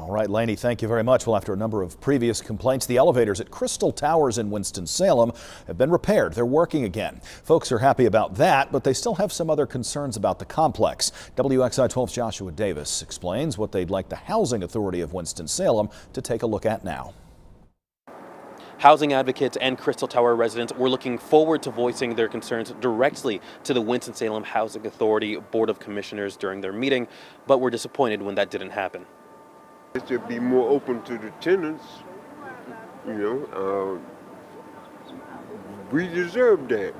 All right, Laney, thank you very much. Well, after a number of previous complaints, the elevators at Crystal Towers in Winston-Salem have been repaired. They're working again. Folks are happy about that, but they still have some other concerns about the complex. WXI 12's Joshua Davis explains what they'd like the Housing Authority of Winston-Salem to take a look at now. Housing advocates and Crystal Tower residents were looking forward to voicing their concerns directly to the Winston-Salem Housing Authority Board of Commissioners during their meeting, but were disappointed when that didn't happen. It should be more open to the tenants, we deserve that.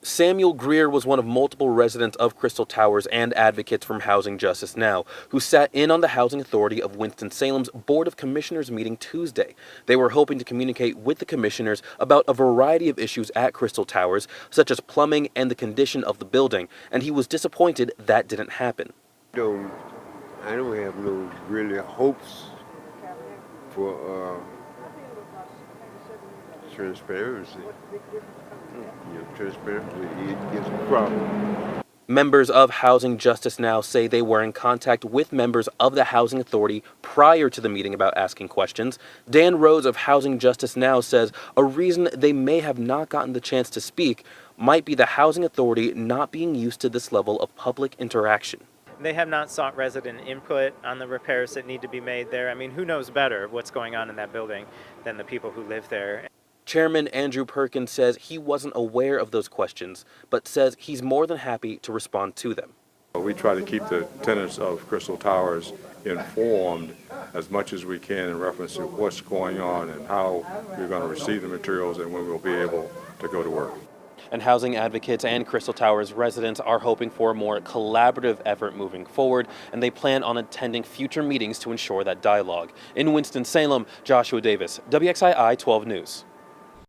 Samuel Greer was one of multiple residents of Crystal Towers and advocates from Housing Justice Now, who sat in on the Housing Authority of Winston-Salem's Board of Commissioners meeting Tuesday. They were hoping to communicate with the commissioners about a variety of issues at Crystal Towers, such as plumbing and the condition of the building, and he was disappointed that didn't happen. I don't have no really hopes for transparency. Transparency is a problem. Members of Housing Justice Now say they were in contact with members of the Housing Authority prior to the meeting about asking questions. Dan Rose of Housing Justice Now says a reason they may have not gotten the chance to speak might be the Housing Authority not being used to this level of public interaction. They have not sought resident input on the repairs that need to be made there. I mean, who knows better what's going on in that building than the people who live there? Chairman Andrew Perkins says he wasn't aware of those questions, but says he's more than happy to respond to them. We try to keep the tenants of Crystal Towers informed as much as we can in reference to what's going on and how we're going to receive the materials and when we'll be able to go to work. And housing advocates and Crystal Towers residents are hoping for a more collaborative effort moving forward, and they plan on attending future meetings to ensure that dialogue. In Winston-Salem, Joshua Davis, WXII 12 News.